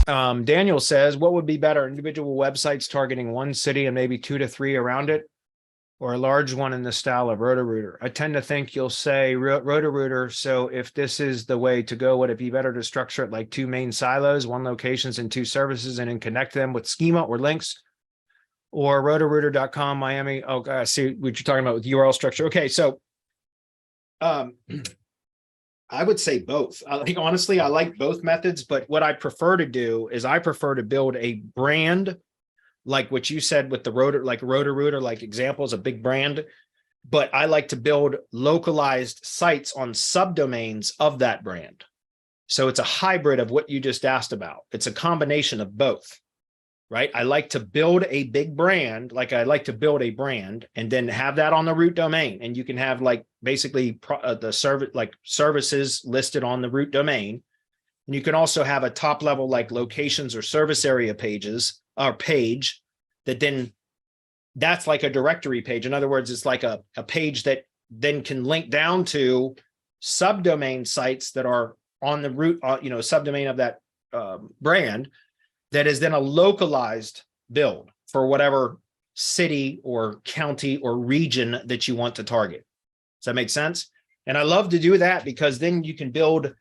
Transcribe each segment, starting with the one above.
Daniel says, what would be better, individual websites targeting one city and maybe 2 to 3 around it, or a large one in the style of Roto-Rooter? I tend to think you'll say Roto-Rooter. So if this is the way to go, would it be better to structure it like 2 main silos, 1 locations and 2 services, and then connect them with schema or links? Or rotorooter.com, Miami. Oh, I see what you're talking about with URL structure. Okay, so I would say both. Honestly, I like both methods, but what I prefer to do is I prefer to build a brand, like what you said with the Roto-Rooter, like examples, a big brand. But I like to build localized sites on subdomains of that brand. So it's a hybrid of what you just asked about. It's a combination of both, right? I like to build a big brand, like I like to build a brand and then have that on the root domain. And you can have like basically the service, like services listed on the root domain. And you can also have a top level like locations or service area pages or page that then that's like a directory page. In other words, it's like a page that then can link down to subdomain sites that are on the root, subdomain of that brand. That is then a localized build for whatever city or county or region that you want to target. Does that make sense? And I love to do that because then you can build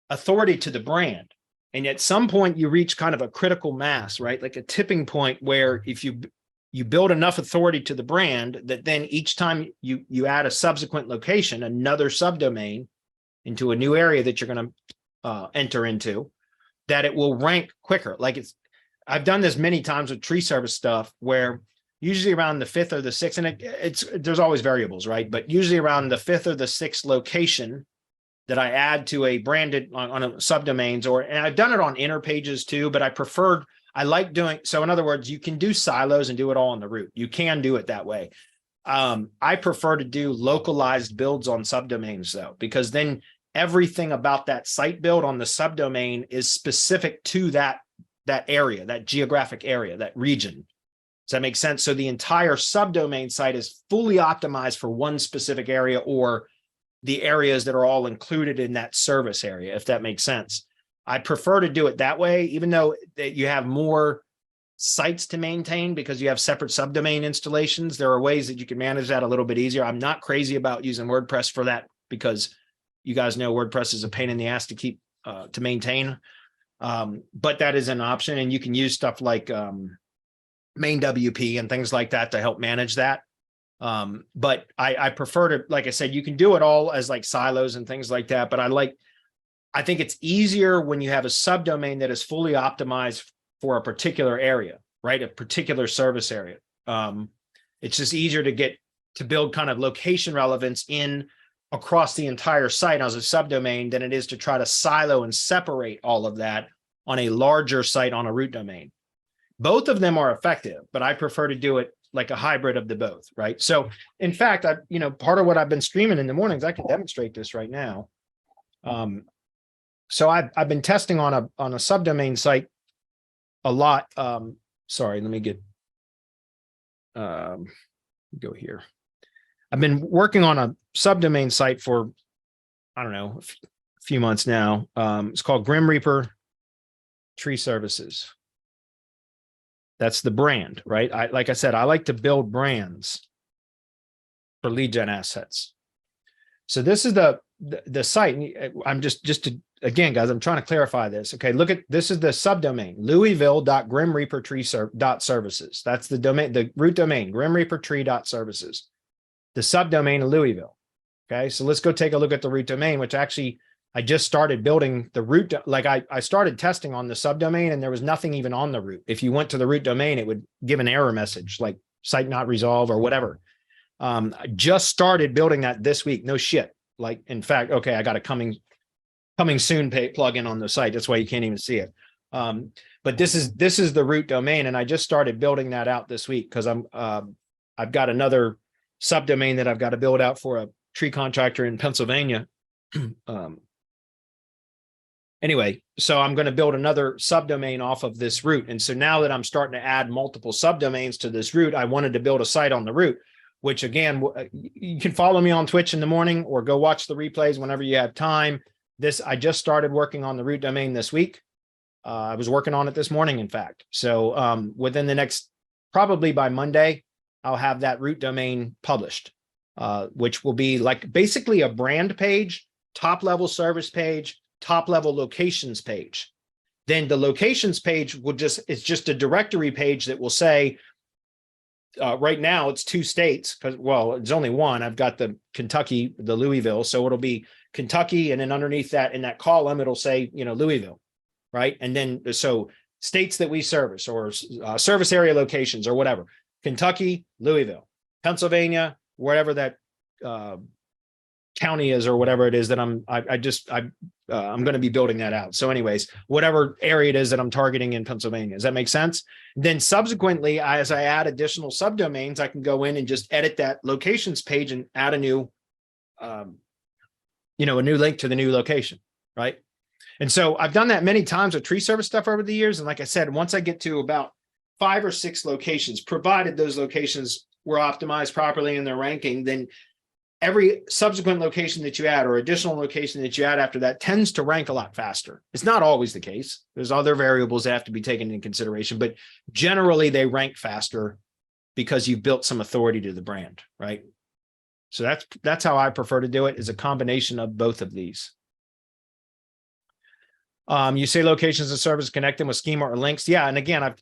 authority to the brand. And at some point you reach kind of a critical mass, right? Like a tipping point where if you build enough authority to the brand that then each time you add a subsequent location, another subdomain into a new area that you're going to enter into, that it will rank quicker. I've done this many times with tree service stuff where usually around the 5th or the 6th, and there's always variables, right? But usually around the 5th or the 6th location that I add to a branded on a subdomains, and I've done it on inner pages too, but I like doing, so in other words, you can do silos and do it all on the root. You can do it that way. I prefer to do localized builds on subdomains though, because then everything about that site build on the subdomain is specific to that area, that geographic area, that region. Does that make sense? So the entire subdomain site is fully optimized for one specific area or the areas that are all included in that service area, if that makes sense. I prefer to do it that way, even though you have more sites to maintain because you have separate subdomain installations. There are ways that you can manage that a little bit easier. I'm not crazy about using WordPress for that because you guys know WordPress is a pain in the ass to keep to maintain. But that is an option, and you can use stuff like main WP and things like that to help manage that. But I prefer to, like I said, you can do it all as like silos and things like that. But I think it's easier when you have a subdomain that is fully optimized for a particular area, right? A particular service area. It's just easier to build kind of location relevance across the entire site as a subdomain than it is to try to silo and separate all of that on a larger site on a root domain. Both of them are effective, but I prefer to do it like a hybrid of the both, right? So in fact, part of what I've been streaming in the mornings, I can demonstrate this right now. So I've been testing on a subdomain site a lot. Sorry, let me go here. I've been working on a subdomain site for, I don't know, a few months now. It's called Grim Reaper Tree Services. That's the brand, right? Like I said, I like to build brands for lead gen assets. So this is the site. I'm just to, again, guys, I'm trying to clarify this. Okay, look at, this is the subdomain, louisville.grimreapertree.services. That's the domain, the root domain, grimreapertree.services. The subdomain of Louisville. Okay, so let's go take a look at the root domain, which actually I just started building the root. Like I started testing on the subdomain and there was nothing even on the root. If you went to the root domain, it would give an error message like site not resolved or whatever. I just started building that this week. No shit. Like, in fact, okay, I got a coming soon plugin on the site. That's why you can't even see it. But this is the root domain, and I just started building that out this week because I've got another subdomain that I've got to build out for a tree contractor in Pennsylvania. Anyway, so I'm going to build another subdomain off of this root. And so now that I'm starting to add multiple subdomains to this root, I wanted to build a site on the root, which again, you can follow me on Twitch in the morning or go watch the replays whenever you have time. I just started working on the root domain this week. I was working on it this morning, in fact. So within the next, probably by Monday, I'll have that root domain published, which will be like basically a brand page, top level service page, top level locations page. Then the locations page will it's just a directory page that will say, right now it's 2 states, because, well, it's only one. I've got the Kentucky, the Louisville. So it'll be Kentucky. And then underneath that, in that column, it'll say, Louisville, right? And then, so states that we service, or service area locations, or whatever: Kentucky, Louisville, Pennsylvania, wherever that county is, or whatever it is that I'm going to be building that out. So anyways, whatever area it is that I'm targeting in Pennsylvania. Does that make sense? Then subsequently, as I add additional subdomains, I can go in and just edit that locations page and add a new, a new link to the new location, right? And so I've done that many times with tree service stuff over the years. And like I said, once I get to about 5 or 6 locations, provided those locations were optimized properly in their ranking, then every subsequent location that you add, or additional location that you add after that, tends to rank a lot faster. It's not always the case. There's other variables that have to be taken into consideration, but generally they rank faster because you've built some authority to the brand, right? So that's how I prefer to do it, is a combination of both of these. You say locations and service connect them with schema or links. Yeah, and again,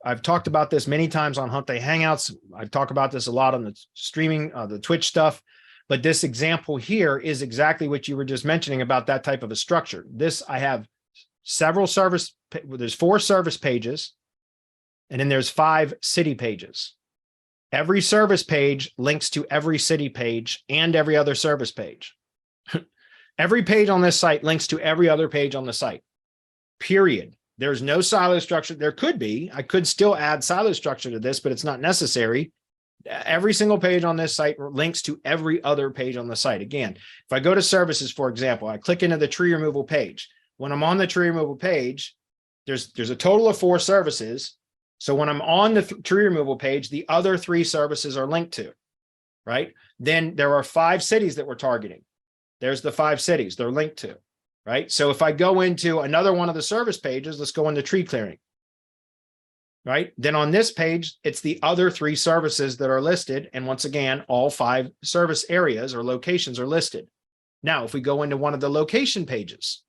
I've talked about this many times on Hump Day Hangouts. I talk about this a lot on the streaming, the Twitch stuff. But this example here is exactly what you were just mentioning about that type of a structure. I have several there's 4 service pages, and then there's 5 city pages. Every service page links to every city page and every other service page. Every page on this site links to every other page on the site, period. There's no silo structure. There could be. I could still add silo structure to this, but it's not necessary. Every single page on this site links to every other page on the site. Again, if I go to services, for example, I click into the tree removal page. When I'm on the tree removal page, there's a total of 4 services. So when I'm on the tree removal page, the other 3 services are linked to, right? Then there are 5 cities that we're targeting. There's the 5 cities they're linked to, right? So if I go into another one of the service pages, let's go into tree clearing. Right? Then on this page, it's the other 3 services that are listed. And once again, all 5 service areas or locations are listed. Now, if we go into one of the location pages,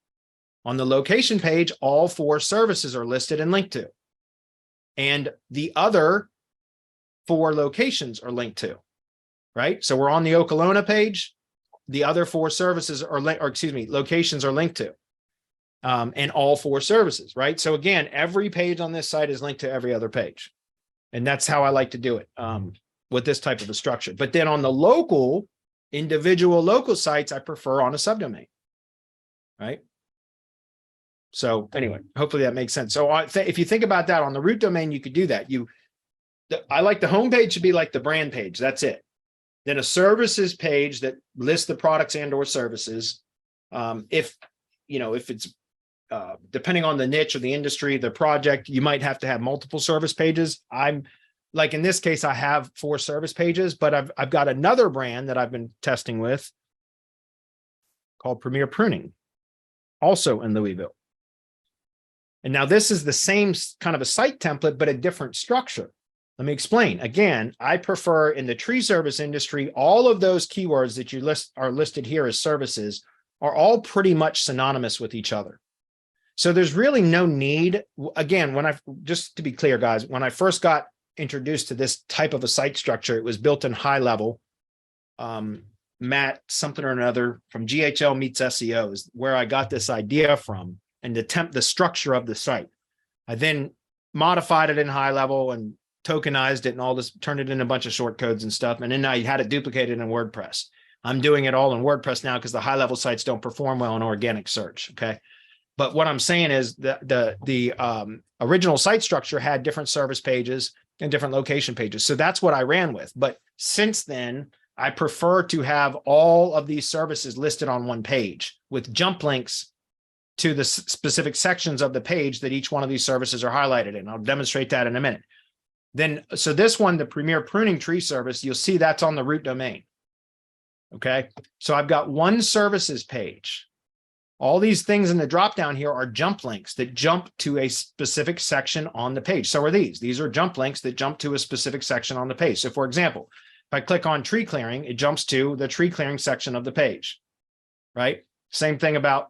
on the location page, all 4 services are listed and linked to. And the other 4 locations are linked to, right? So we're on the Okolona page. The other 4 services locations are linked to. And all 4 services, right? So again, every page on this site is linked to every other page. And that's how I like to do it with this type of a structure. But then on the individual local sites, I prefer on a subdomain, right? So anyway, hopefully that makes sense. So if you think about that on the root domain, you could do that. I like the home page to be like the brand page. That's it. Then a services page that lists the products and or services. If it's depending on the niche or the industry, the project, you might have to have multiple service pages. I'm like, in this case, I have 4 service pages, but I've got another brand that I've been testing with called Premier Pruning, also in Louisville. And now this is the same kind of a site template, but a different structure. Let me explain. Again, I prefer in the tree service industry, all of those keywords that you are listed here as services are all pretty much synonymous with each other. So there's really no need. Again, just to be clear, guys, when I first got introduced to this type of a site structure, it was built in high level. Matt something or another from GHL Meets SEO is where I got this idea from, and the structure of the site. I then modified it in high level and tokenized it and all this, turned it into a bunch of short codes and stuff. And then I had it duplicated in WordPress. I'm doing it all in WordPress now because the high level sites don't perform well in organic search. Okay. But what I'm saying is that the original site structure had different service pages and different location pages. So that's what I ran with. But since then, I prefer to have all of these services listed on one page with jump links to the specific sections of the page that each one of these services are highlighted in. I'll demonstrate that in a minute. Then, so this one, the Premier Pruning Tree Service, you'll see that's on the root domain. Okay. So I've got one services page. All these things in the drop down here are jump links that jump to a specific section on the page. So are these. These are jump links that jump to a specific section on the page. So for example, if I click on tree clearing, it jumps to the tree clearing section of the page, right? Same thing about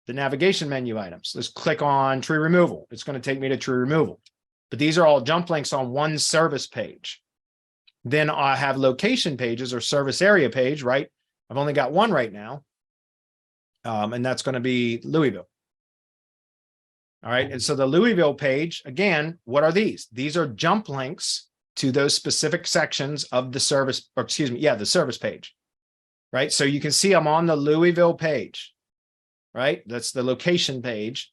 the navigation menu items. Let's click on tree removal. It's going to take me to tree removal. But these are all jump links on one service page. Then I have location pages or service area page, right? I've only got one right now. And that's going to be Louisville. All right. And so the Louisville page, again, what are these? These are jump links to those specific sections of the service, or excuse me, the service page. Right. So you can see I'm on the Louisville page. Right. That's the location page.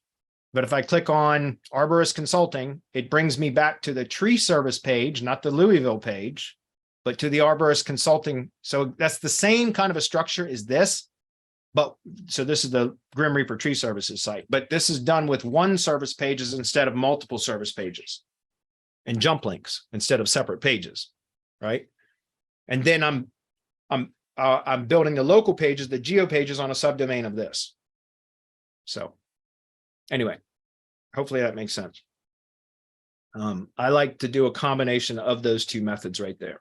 But if I click on Arborist Consulting, it brings me back to the tree service page, not the Louisville page, but to the Arborist Consulting. So that's the same kind of a structure as this. But so this is the Grim Reaper Tree Services site, but this is done with one service pages instead of multiple service pages and jump links instead of separate pages, right? And then I'm building the local pages, the geo pages on a subdomain of this. So anyway, hopefully that makes sense. I like to do a combination of those two methods right there.